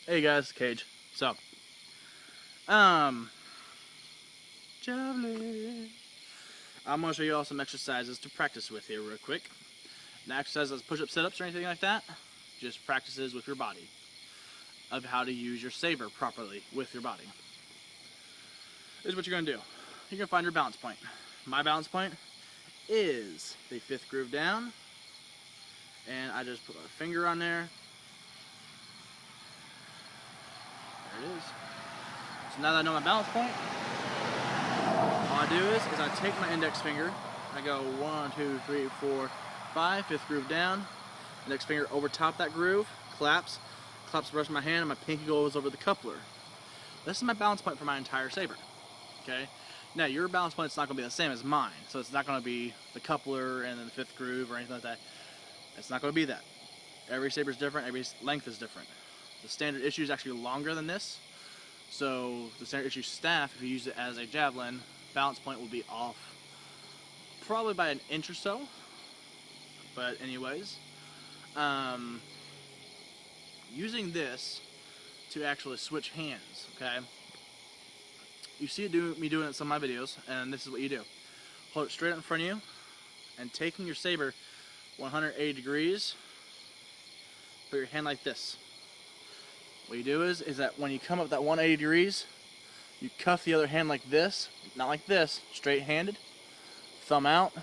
Hey guys, Cage. So, um, Javelin. I'm gonna show you all some exercises to practice with here real quick. Not exercises, push-up, sit-ups, or anything like that. Just practices with your body of how to use your saber properly with your body. Here's what you're gonna do. You're gonna find your balance point. My balance point is the 5th groove down, and I just put my finger on there. There it is. So now that I know my balance point, all I do is I take my index finger, I go 1, 2, 3, 4, 5, 5th groove down, index finger over top that groove, claps the rest of my hand, and my pinky goes over the coupler. This is my balance point for my entire saber. Okay? Now your balance point is not going to be the same as mine, so it's not going to be the coupler and then the 5th groove or anything like that. It's not going to be that. Every saber is different, every length is different. The standard issue is actually longer than this, so the standard issue staff, if you use it as a javelin, balance point will be off probably by an inch or so. But anyways, using this to actually switch hands, okay? You see me doing it in some of my videos, and this is what you do. Hold it straight up in front of you, and taking your saber 180 degrees, put your hand like this. What you do is that when you come up that 180 degrees, you cuff the other hand like this, not like this, straight-handed, thumb out,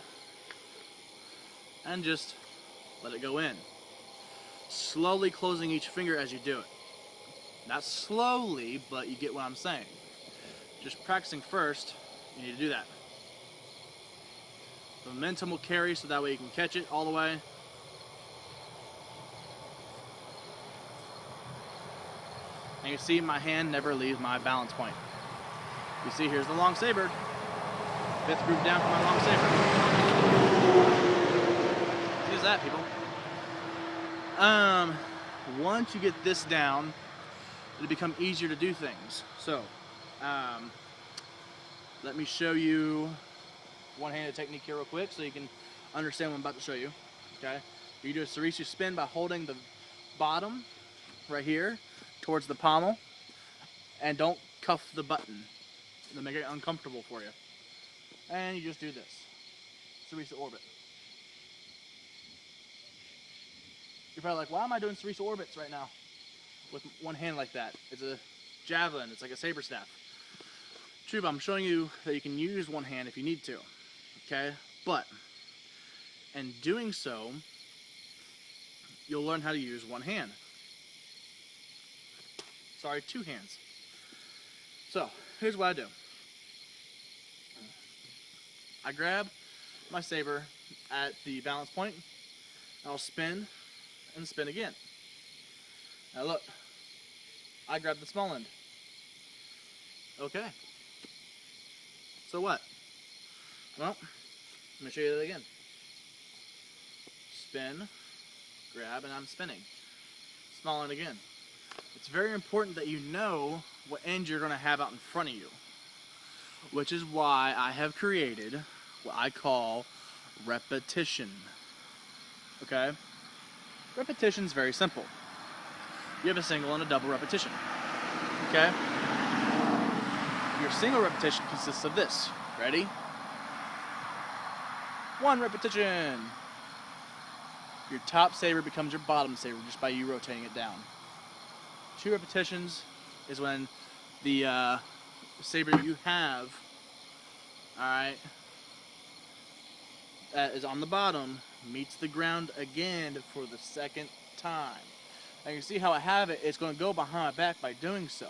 and just let it go in. Slowly closing each finger as you do it. Not slowly, but you get what I'm saying. Just practicing first, you need to do that. The momentum will carry so that way you can catch it all the way. And you see my hand never leaves my balance point. You see here's the long saber. 5th groove down for my long saber. Use that, people. Once you get this down, it'll become easier to do things. So, let me show you one-handed technique here real quick so you can understand what I'm about to show you. Okay? You do a Sarisu spin by holding the bottom right here towards the pommel, and don't cuff the button. It'll make it uncomfortable for you. And you just do this. Sarisu orbit. You're probably like, why am I doing Sarisu orbits right now with one hand like that? It's a javelin, it's like a saber staff. True, but I'm showing you that you can use one hand if you need to. Okay? But in doing so, you'll learn how to use one hand. Sorry, 2 hands. So, here's what I do. I grab my saber at the balance point, I'll spin and spin again. Now look, I grab the small end. Okay. So what? Well, let me show you that again. Spin, grab, and I'm spinning. Small end again. It's very important that you know what end you're going to have out in front of you, which is why I have created what I call repetition. Okay? Repetition is very simple. You have a single and a double repetition. Okay? Your single repetition consists of this. Ready? 1 repetition. Your top saber becomes your bottom saber just by you rotating it down. 2 repetitions is when the saber you have, alright, that is on the bottom, meets the ground again for the 2nd time. Now you see how I have it, it's going to go behind my back by doing so.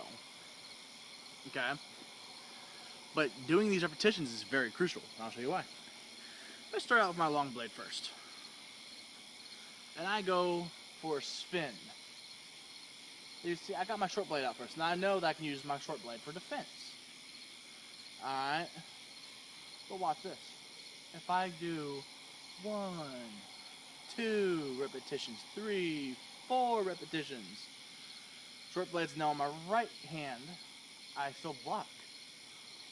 Okay? But doing these repetitions is very crucial, and I'll show you why. Let's start out with my long blade first. And I go for a spin. You see, I got my short blade out first. Now I know that I can use my short blade for defense. Alright? But watch this. If I do 1, 2 repetitions, 3, 4 repetitions, short blade's now on my right hand, I still block.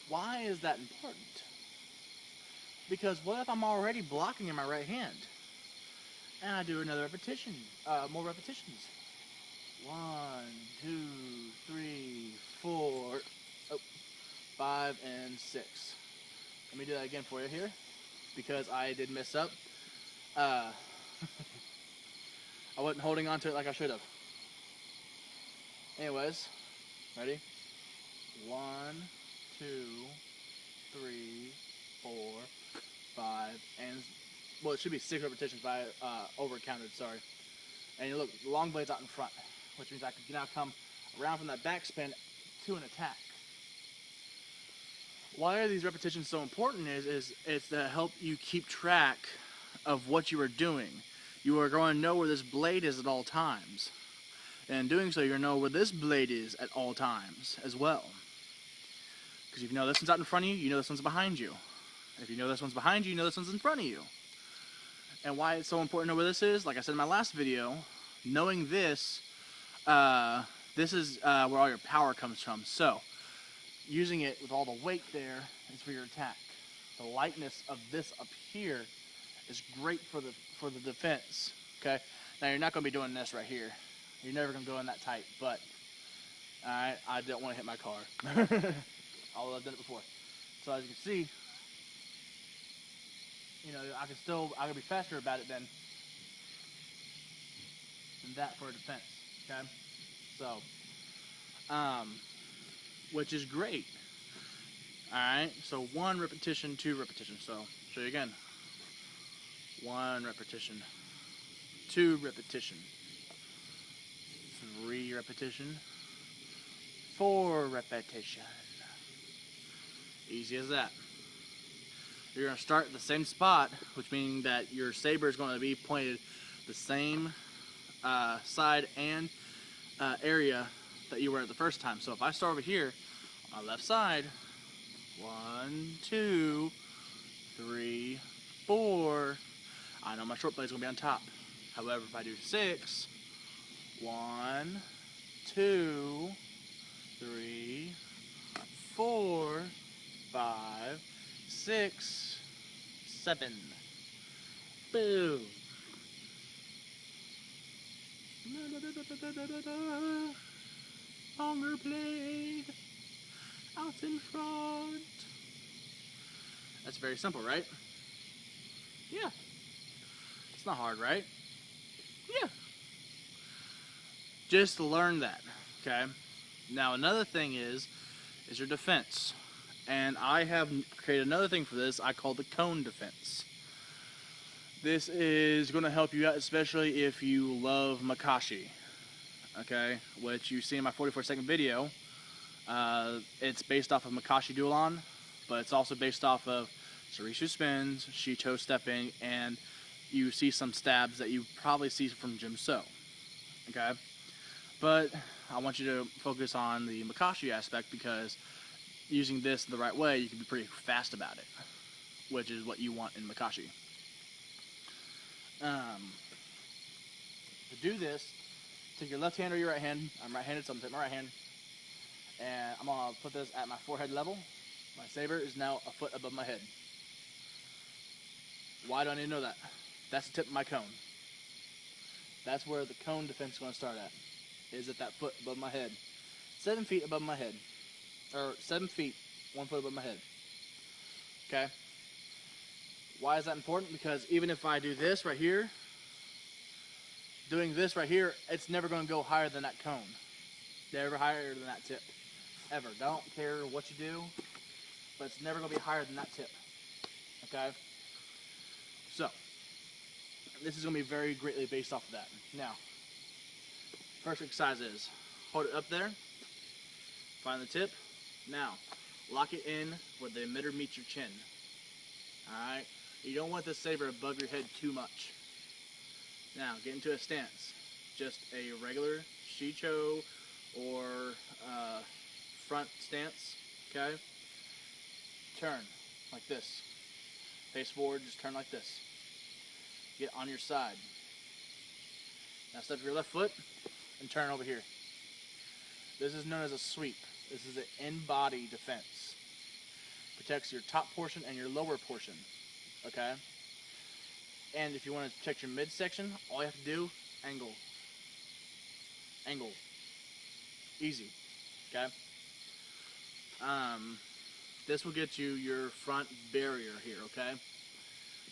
Why is that important? Because what if I'm already blocking in my right hand? And I do another repetition, more repetitions. 1, 2, 5, and 6. Let me do that again for you here, because I did mess up. I wasn't holding on to it like I should have. Anyways, ready? 1, 2, 3, 4, 5, and well, it should be 6 repetitions, but I over counted. Sorry. And you look, the long blade's out in front, which means I can now come around from that backspin to an attack. Why are these repetitions so important is it's to help you keep track of what you are doing. You are going to know where this blade is at all times. And in doing so, you're going to know where this blade is at all times as well. Because if you know this one's out in front of you, you know this one's behind you. If you know this one's behind you, you know this one's in front of you. And why it's so important to know where this is, like I said in my last video, knowing this, this is where all your power comes from. So, using it with all the weight there is for your attack. The lightness of this up here is great for the defense. Okay. Now you're not going to be doing this right here. You're never going to go in that tight. But I don't want to hit my car. Although I've done it before. So as you can see, you know, I can be faster about it than that for a defense. Okay. So, which is great. Alright, so 1 repetition, 2 repetition. So, show you again. 1 repetition, 2 repetition, 3 repetition, 4 repetition. Easy as that. You're going to start at the same spot, which means that your saber is going to be pointed the same side and area that you were at the first time. So if I start over here on my left side, 1, 2, 3, 4, I know my short blade is going to be on top. However, if I do 6, 1, 2, 3, 4, 5, 6, 7. Boom. Longer blade out in front. That's very simple, right? Yeah. It's not hard, right? Yeah. Just learn that, okay? Now another thing is your defense. And I have created another thing for this I call the cone defense. This is going to help you out, especially if you love Makashi, okay? Which you see in my 44-second video. It's based off of Makashi Duelon, but it's also based off of Sarishu spins, Shito stepping, and you see some stabs that you probably see from Jim So, okay? But I want you to focus on the Makashi aspect because using this the right way, you can be pretty fast about it, which is what you want in Makashi. To do this, take your left hand or your right hand. I'm right-handed, so I'm going to take my right hand, and I'm going to put this at my forehead level. My saber is now a foot above my head. Why do I need to know that? That's the tip of my cone. That's where the cone defense is going to start at, is at that foot above my head. 7 feet above my head. Or 7 feet, 1 foot above my head. Okay? Why is that important? Because even if I do this right here, doing this right here, it's never going to go higher than that cone. Never higher than that tip. Ever. Don't care what you do, but it's never going to be higher than that tip. Okay? So, this is going to be very greatly based off of that. Now, first exercise is, hold it up there, find the tip. Now, lock it in where the emitter meets your chin. Alright? You don't want this saber above your head too much. Now, get into a stance. Just a regular Shicho or front stance. Okay? Turn like this. Face forward, just turn like this. Get on your side. Now step your left foot and turn over here. This is known as a sweep. This is an in-body defense. Protects your top portion and your lower portion. Okay? And if you want to protect your midsection, all you have to do, angle. Angle. Easy. Okay? this will get you your front barrier here, okay?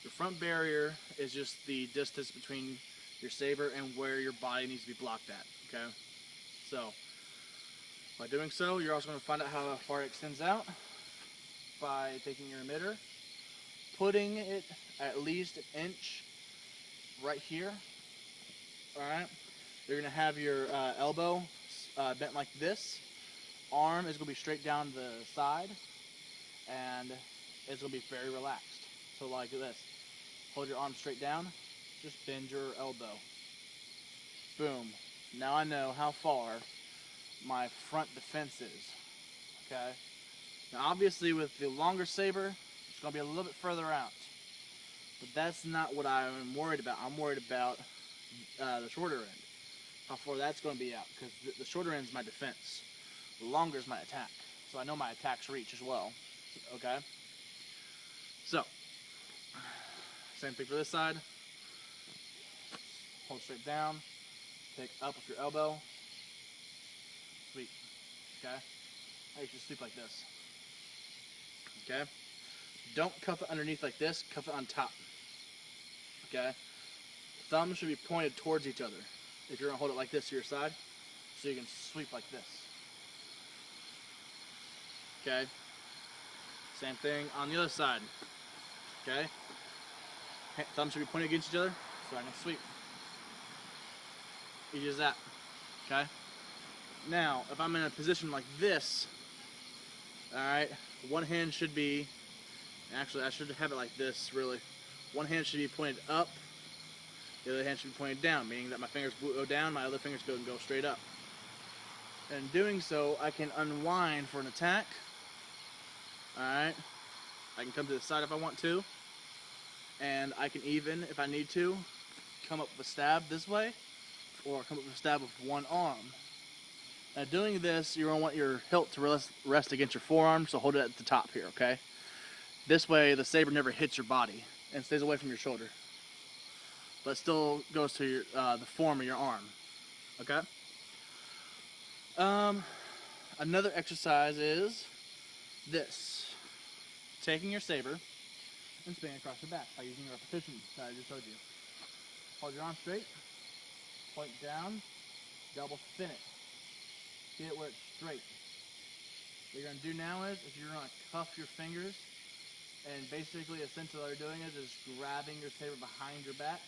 Your front barrier is just the distance between your saber and where your body needs to be blocked at, okay? So, by doing so, you're also going to find out how far it extends out by taking your emitter, putting it at least an inch right here, alright? You're going to have your elbow bent like this. Arm is going to be straight down the side, and it's going to be very relaxed. So like this. Hold your arm straight down, just bend your elbow. Boom. Now I know how far my front defense is, okay? Now obviously with the longer saber, it's going to be a little bit further out. But that's not what I'm worried about. I'm worried about the shorter end. How far that's going to be out, because the shorter end is my defense. The longer is my attack. So I know my attack's reach as well, okay? So, same thing for this side. Hold straight down. Take up with your elbow. Sweep. Okay? Now you should sweep like this. Okay? Don't cuff it underneath like this. Cuff it on top. Okay? Thumbs should be pointed towards each other. If you're going to hold it like this to your side, so you can sweep like this. Okay? Same thing on the other side. Okay? Thumbs should be pointed against each other, so I can sweep. Easy as that. Okay? Now, if I'm in a position like this, alright, one hand should be, actually I should have it like this, really. One hand should be pointed up, the other hand should be pointed down, meaning that my fingers go down, my other fingers go straight up. And in doing so, I can unwind for an attack. Alright? I can come to the side if I want to. And I can even, if I need to, come up with a stab this way, or come up with a stab with one arm. Now doing this, you're going to want your hilt to rest against your forearm, so hold it at the top here, okay? This way the saber never hits your body and stays away from your shoulder. But still goes to your, the form of your arm, okay? Another exercise is this. Taking your saber and spinning across your back by using the repetition that I just showed you. Hold your arm straight, point down, double spin it. Get it where it's straight. What you're going to do now is you're going to cuff your fingers, and basically essentially what you're doing is grabbing your saber behind your back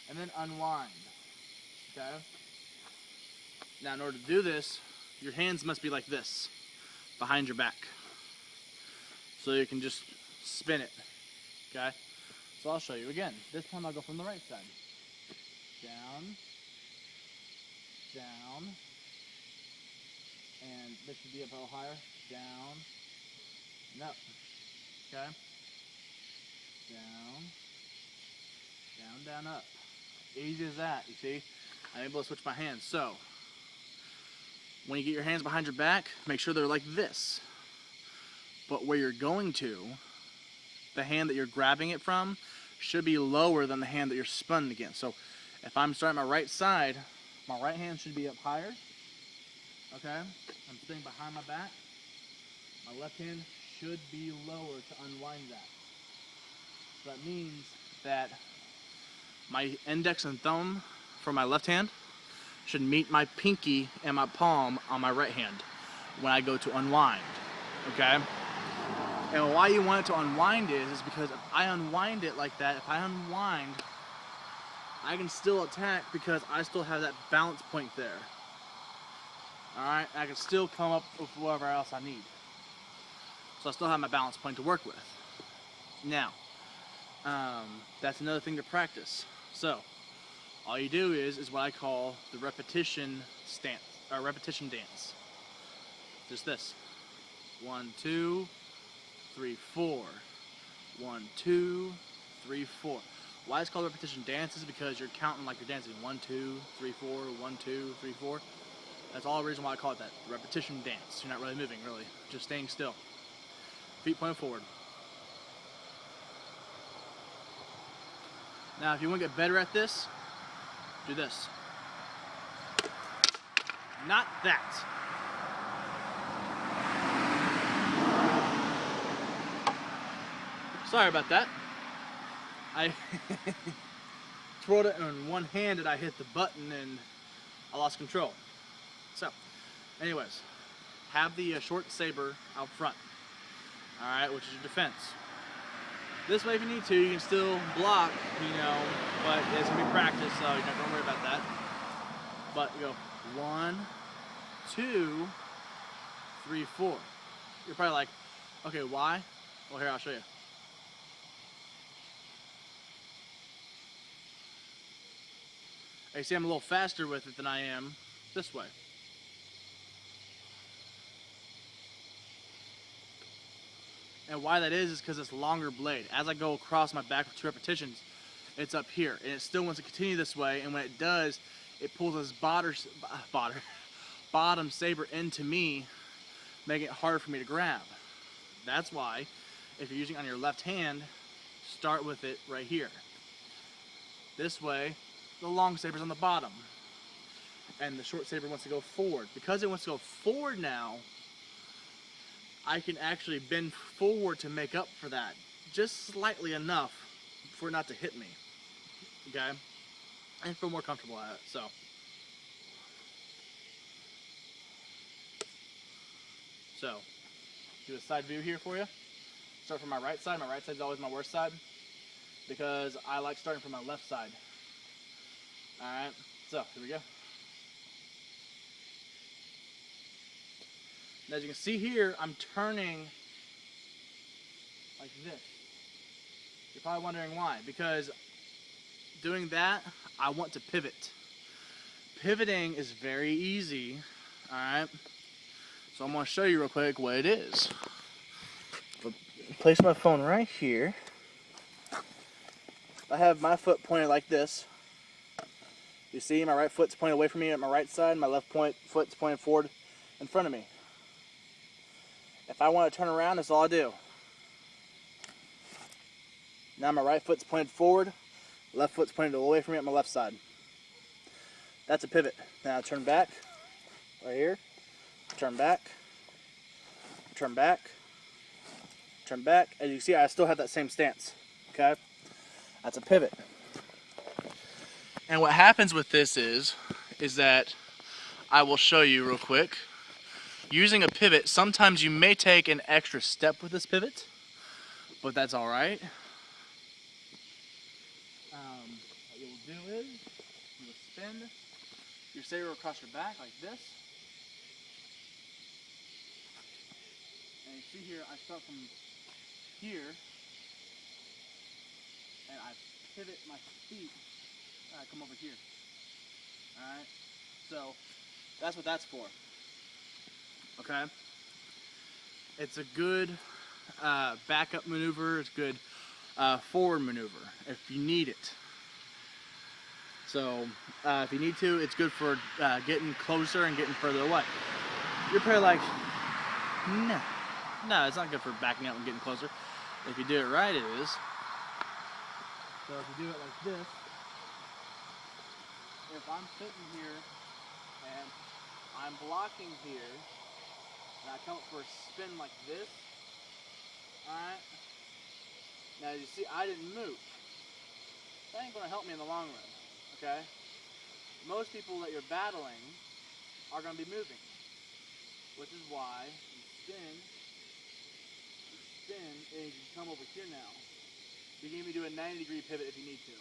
and then unwind. Okay? Now in order to do this, your hands must be like this, behind your back. So you can just spin it. Okay? So I'll show you again. This time I'll go from the right side. Down, down, and this should be up a little higher. Down, and up. Okay? Down, down, down, up. Easy as that, you see? I'm able to switch my hands. So, when you get your hands behind your back, make sure they're like this. But where you're going to, the hand that you're grabbing it from should be lower than the hand that you're spun against. So, if I'm starting my right side, my right hand should be up higher. Okay? I'm staying behind my back. My left hand should be lower to unwind that. So that means that my index and thumb for my left hand should meet my pinky and my palm on my right hand when I go to unwind. Okay? And why you want it to unwind is because if I unwind it like that, if I unwind, I can still attack because I still have that balance point there. Alright? I can still come up with whatever else I need. So I still have my balance point to work with. Now, that's another thing to practice. So, all you do is what I call the repetition stance, or repetition dance. Just this. 1, 2, 3, 4. 1, 2, 3, 4. Why it's called repetition dance is because you're counting like you're dancing. 1, 2, 3, 4, 1, 2, 3, 4. That's all the reason why I call it that. Repetition dance. You're not really moving, really. Just staying still. Feet pointed forward. Now, if you want to get better at this, do this. Not that. Sorry about that. I twirled it in one hand and I hit the button and I lost control. So, anyways, have the short saber out front. Alright, which is your defense. This way, if you need to, you can still block, you know, but it's going to be practice, so you're not going to worry about that. But you go 1, 2, 3, 4. You're probably like, okay, why? Well, here, I'll show you. You see, I'm a little faster with it than I am this way. And why that is because it's longer blade. As I go across my back for 2 repetitions, it's up here. And it still wants to continue this way, and when it does, it pulls this bottom saber into me, making it hard for me to grab. That's why, if you're using it on your left hand, start with it right here. This way, the long saber's on the bottom, and the short saber wants to go forward. Because it wants to go forward now, I can actually bend forward to make up for that, just slightly enough for it not to hit me, okay? And feel more comfortable at it, so. So, do a side view here for you. Start from my right side. My right side is always my worst side because I like starting from my left side. Alright, so here we go. And as you can see here, I'm turning like this. You're probably wondering why. Because doing that, I want to pivot. Pivoting is very easy, alright? So I'm going to show you real quick what it is. Place my phone right here. I have my foot pointed like this. You see, my right foot's pointed away from me at my right side, my left foot's pointed forward in front of me. If I want to turn around, that's all I do. Now my right foot's pointed forward, left foot's pointed away from me at my left side. That's a pivot. Now I turn back, right here, turn back, turn back, turn back. As you can see, I still have that same stance, okay? That's a pivot. And what happens with this is that I will show you real quick. Using a pivot, sometimes you may take an extra step with this pivot, but that's all right. What you'll do is you will spin your saber across your back like this. And you see here, I start from here, and I pivot my feet, and I come over here. Alright? So, that's what that's for. Okay? It's a good backup maneuver. It's a good forward maneuver if you need it. So if you need to, it's good for getting closer and getting further away. You're probably like, no, it's not good for backing up and getting closer. If you do it right, it is. So if you do it like this, if I'm sitting here and I'm blocking here, and I come up for a spin like this, alright? Now as you see, I didn't move. That ain't going to help me in the long run, okay? Most people that you're battling are going to be moving, which is why you spin, and you can come over here now. You can even do a 90-degree pivot if you need to.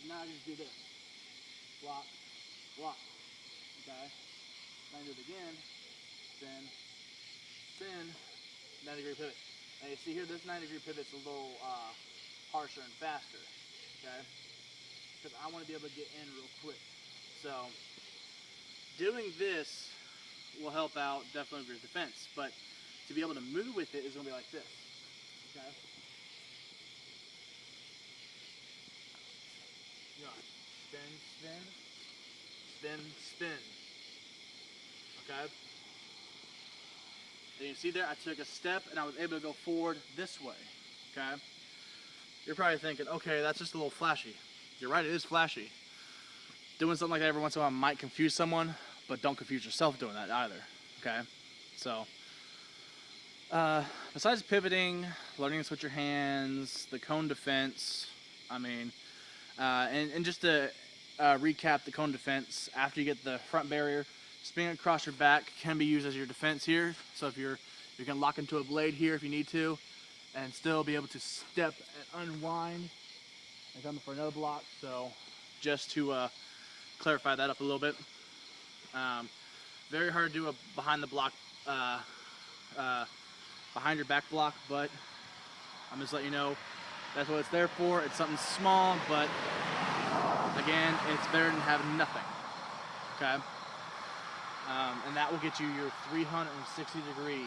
Now I just do this. Block, block, okay? Now I do it again. Spin, spin, 90-degree pivot. And you see here, this 90-degree pivot's a little harsher and faster, okay? Because I want to be able to get in real quick. So, doing this will help out definitely with your defense, but to be able to move with it is going to be like this, okay? You know, spin, spin, spin, spin, okay? And you see there, I took a step and I was able to go forward this way, okay? You're probably thinking, okay, that's just a little flashy. You're right, it is flashy. Doing something like that every once in a while might confuse someone, but don't confuse yourself doing that either, okay? So, Besides pivoting, learning to switch your hands, the cone defense, I mean, and just to recap the cone defense, after you get the front barrier, spinning across your back can be used as your defense here. So if you can lock into a blade here if you need to, and still be able to step and unwind and come for another block. So just to clarify that up a little bit. Very hard to do a behind the block, behind your back block, but I'm just letting you know that's what it's there for. It's something small, but again, it's better than having nothing. Okay, and that will get you your 360-degree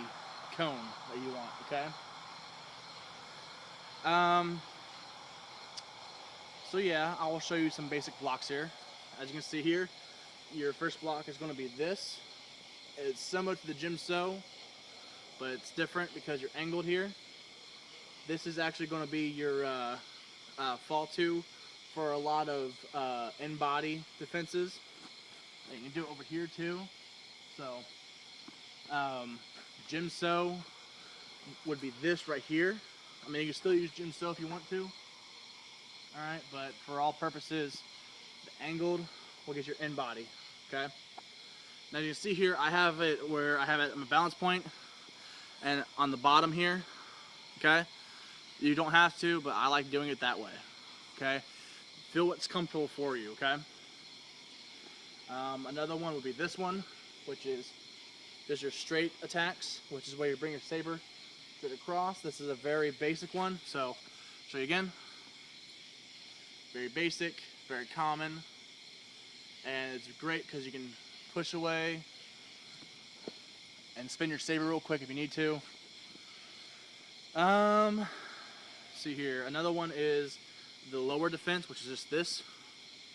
cone that you want. Okay. So yeah, I will show you some basic blocks here. As you can see here, your first block is going to be this. It's similar to the gym so, but it's different because you're angled here. This is actually going to be your fall to for a lot of in-body defenses. And you can do it over here too. So gym so would be this right here. I mean, you can still use gym so if you want to. Alright, but for all purposes, the angled will get your in-body. Okay? Now you can see here, I have it where I have it at my balance point and on the bottom here. Okay? You don't have to, but I like doing it that way. Okay? Feel what's comfortable for you. Okay? Another one would be this one, which is just your straight attacks, which is where you bring your saber straight across. This is a very basic one, so show you again. Very basic, very common, and it's great because you can push away and spin your saber real quick if you need to. See here, another one is the lower defense, which is just this.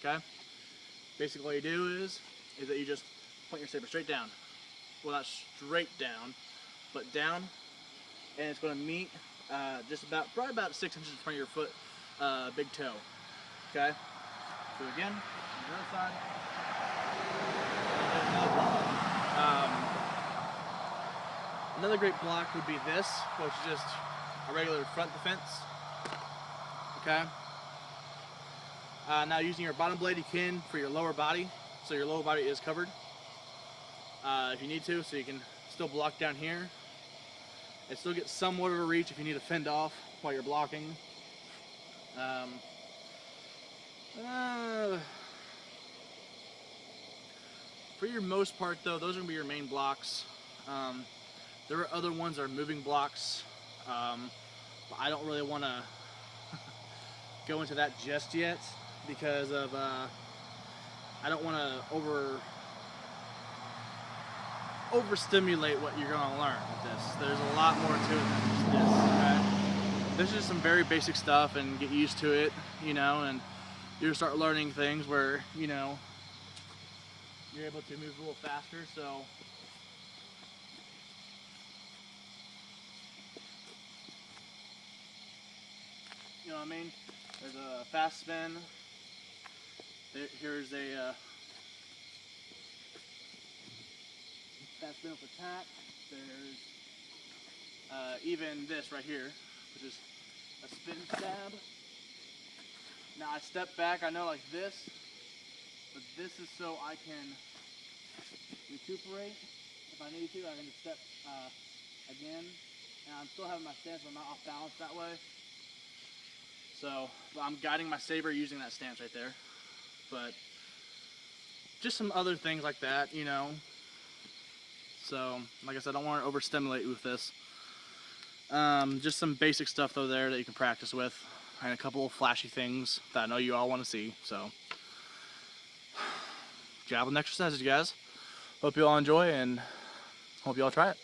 Okay, basically what you do is that you just point your saber straight down. Well, not straight down, but down, and it's going to meet just probably about 6 inches in front of your foot, big toe. Okay, so again, on the other side. Another great block would be this, which is just a regular front defense. Okay. Now using your bottom blade, you can for your lower body, so your lower body is covered if you need to, so you can still block down here and still get somewhat of a reach if you need to fend off while you're blocking. For your most part though, those are going to be your main blocks. There are other ones that are moving blocks, but I don't really want to go into that just yet because of I don't want to overstimulate what you're going to learn with this. There's a lot more to it than just this. Okay? This is just some very basic stuff and get used to it, you know, and you'll start learning things where, you know, you're able to move a little faster, so you know what I mean? There's a fast spin. Here's a fast spin with attack. There's even this right here, which is a spin stab. Now I step back, I know like this, but this is so I can recuperate if I need to. I can just step again, and I'm still having my stance, but I'm not off balance that way. So I'm guiding my saber using that stance right there. But just some other things like that, you know. So like I said, I don't want to overstimulate with this. Just some basic stuff though there that you can practice with, and a couple of flashy things that I know you all want to see. So Javelin exercises, you guys. Hope you all enjoy and hope you all try it.